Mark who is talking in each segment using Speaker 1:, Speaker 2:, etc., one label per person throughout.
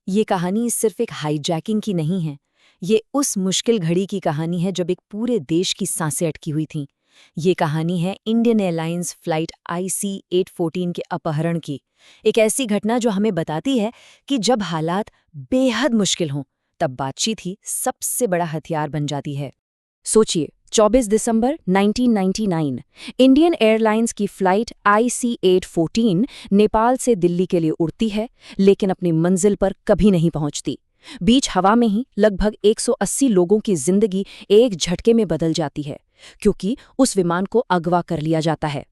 Speaker 1: ये कहानी सिर्फ एक हाईजैकिंग की नहीं है। ये उस मुश्किल घड़ी की कहानी है जब एक पूरे देश की सांसें अटकी हुई थीं। ये कहानी है इंडियन एयरलाइंस फ्लाइट IC-814 के अपहरण की। एक ऐसी घटना जो हमें बताती है कि जब हालात बेहद मुश्किल हों, तब बातचीत ही सबसे बड़ा हथियार बन जाती है। सोचिए, 24 दिसंबर 1999 इंडियन एयरलाइंस की फ्लाइट IC-814 नेपाल से दिल्ली के लिए उड़ती है, लेकिन अपनी मंजिल पर कभी नहीं पहुंचती। बीच हवा में ही लगभग 180 लोगों की जिंदगी एक झटके में बदल जाती है, क्योंकि उस विमान को अगवा कर लिया जाता है।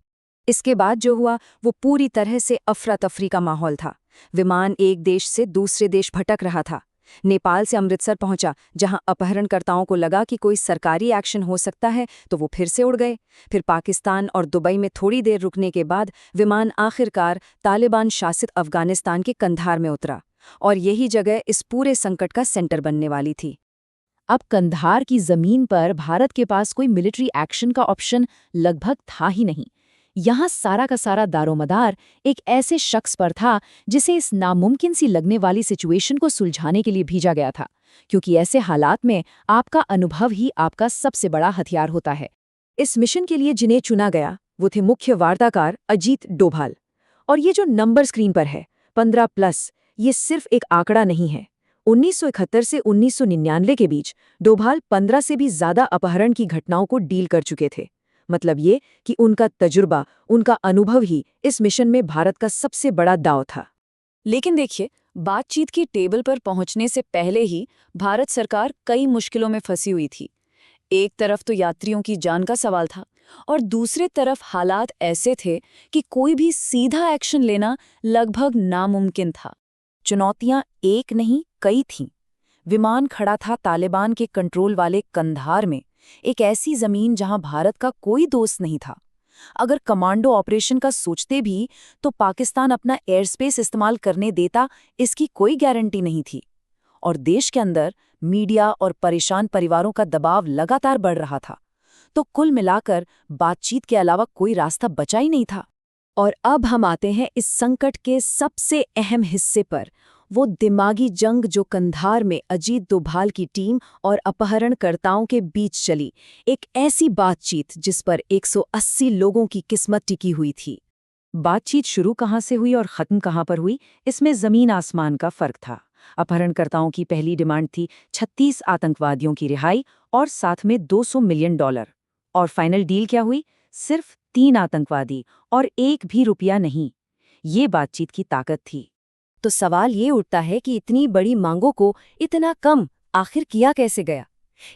Speaker 1: इसके बाद जो हुआ वो पूरी तरह से अफरा तफरी का माहौल था। विमान एक देश से दूसरे देश भटक रहा था। नेपाल से अमृतसर पहुंचा, जहां अपहरणकर्ताओं को लगा कि कोई सरकारी एक्शन हो सकता है, तो वो फिर से उड़ गए। फिर पाकिस्तान और दुबई में थोड़ी देर रुकने के बाद विमान आखिरकार तालिबान शासित अफगानिस्तान के कंधार में उतरा, और यही जगह इस पूरे संकट का सेंटर बनने वाली थी। अब कंधार की जमीन पर भारत के पास कोई मिलिट्री एक्शन का ऑप्शन लगभग था ही नहीं। यहाँ सारा का सारा दारोमदार एक ऐसे शख्स पर था जिसे इस नामुमकिन सी लगने वाली सिचुएशन को सुलझाने के लिए भेजा गया था, क्योंकि ऐसे हालात में आपका अनुभव ही आपका सबसे बड़ा हथियार होता है। इस मिशन के लिए जिन्हें चुना गया वो थे मुख्य वार्ताकार अजीत डोभाल। और ये जो नंबर स्क्रीन पर है 15+, ये सिर्फ एक आंकड़ा नहीं है। 1971 से 1999 के बीच डोभाल 15 से भी ज्यादा अपहरण की घटनाओं को डील कर चुके थे। मतलब ये कि उनका तजुर्बा, उनका अनुभव ही इस मिशन में भारत का सबसे बड़ा दांव था। लेकिन देखिए, बातचीत की टेबल पर पहुंचने से पहले ही भारत सरकार कई मुश्किलों में फंसी हुई थी। एक तरफ तो यात्रियों की जान का सवाल था, और दूसरी तरफ हालात ऐसे थे कि कोई भी सीधा एक्शन लेना लगभग नामुमकिन था। चुनौतियां एक नहीं कई थीं। विमान खड़ा था तालिबान के कंट्रोल वाले कंधार में, एक ऐसी जमीन जहां भारत का कोई दोस्त नहीं था। अगर कमांडो ऑपरेशन का सोचते भी तो पाकिस्तान अपना एयर स्पेस इस्तेमाल करने देता, इसकी कोई गारंटी नहीं थी। और देश के अंदर मीडिया और परेशान परिवारों का दबाव लगातार बढ़ रहा था। तो कुल मिलाकर बातचीत के अलावा कोई रास्ता बचा ही नहीं था। और अब हम आते हैं इस संकट के सबसे अहम हिस्से पर, वो दिमागी जंग जो कंधार में अजीत डोभाल की टीम और अपहरणकर्ताओं के बीच चली। एक ऐसी बातचीत जिस पर 180 लोगों की किस्मत टिकी हुई थी। बातचीत शुरू कहाँ से हुई और ख़त्म कहाँ पर हुई, इसमें ज़मीन आसमान का फ़र्क था। अपहरणकर्ताओं की पहली डिमांड थी 36 आतंकवादियों की रिहाई और साथ में $200 मिलियन। और फाइनल डील क्या हुई? सिर्फ 3 आतंकवादी और एक भी रुपया नहीं। ये बातचीत की ताकत थी। तो सवाल ये उठता है कि इतनी बड़ी मांगों को इतना कम आखिर किया कैसे गया?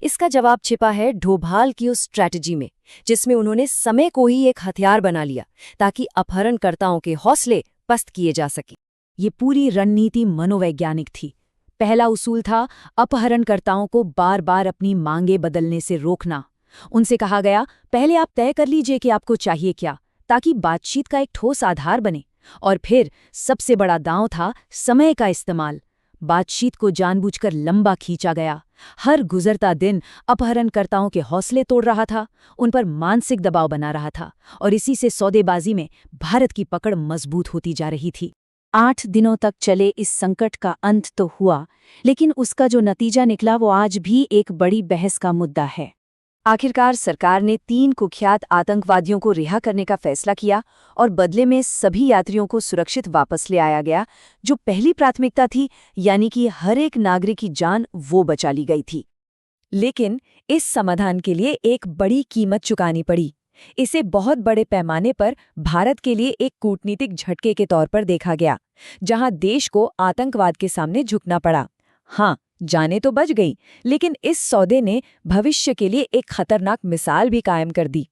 Speaker 1: इसका जवाब छिपा है डोभाल की उस स्ट्रैटेजी में, जिसमें उन्होंने समय को ही एक हथियार बना लिया ताकि अपहरणकर्ताओं के हौसले पस्त किए जा सके। ये पूरी रणनीति मनोवैज्ञानिक थी। पहला उसूल था अपहरणकर्ताओं को बार बार अपनी मांगे बदलने से रोकना। उनसे कहा गया, पहले आप तय कर लीजिए कि आपको चाहिए क्या, ताकि बातचीत का एक ठोस आधार बने। और फिर सबसे बड़ा दांव था समय का इस्तेमाल। बातचीत को जानबूझकर लंबा खींचा गया। हर गुजरता दिन अपहरणकर्ताओं के हौसले तोड़ रहा था, उन पर मानसिक दबाव बना रहा था, और इसी से सौदेबाजी में भारत की पकड़ मजबूत होती जा रही थी। 8 दिनों तक चले इस संकट का अंत तो हुआ, लेकिन उसका जो नतीजा निकला वो आज भी एक बड़ी बहस का मुद्दा है। आखिरकार सरकार ने 3 कुख्यात आतंकवादियों को रिहा करने का फैसला किया, और बदले में सभी यात्रियों को सुरक्षित वापस ले आया गया। जो पहली प्राथमिकता थी, यानी कि हर एक नागरिक की जान, वो बचा ली गई थी। लेकिन इस समाधान के लिए एक बड़ी कीमत चुकानी पड़ी। इसे बहुत बड़े पैमाने पर भारत के लिए एक कूटनीतिक झटके के तौर पर देखा गया, जहां देश को आतंकवाद के सामने झुकना पड़ा। हाँ, जाने तो बच गई, लेकिन इस सौदे ने भविष्य के लिए एक खतरनाक मिसाल भी कायम कर दी।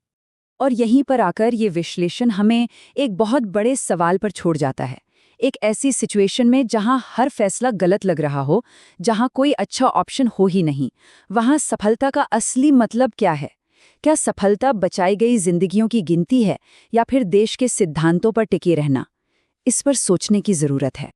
Speaker 1: और यहीं पर आकर ये विश्लेषण हमें एक बहुत बड़े सवाल पर छोड़ जाता है। एक ऐसी सिचुएशन में जहां हर फैसला गलत लग रहा हो, जहां कोई अच्छा ऑप्शन हो ही नहीं, वहां सफलता का असली मतलब क्या है? क्या सफलता बचाई गई जिंदगियों की गिनती है, या फिर देश के सिद्धांतों पर टिके रहना? इस पर सोचने की जरूरत है।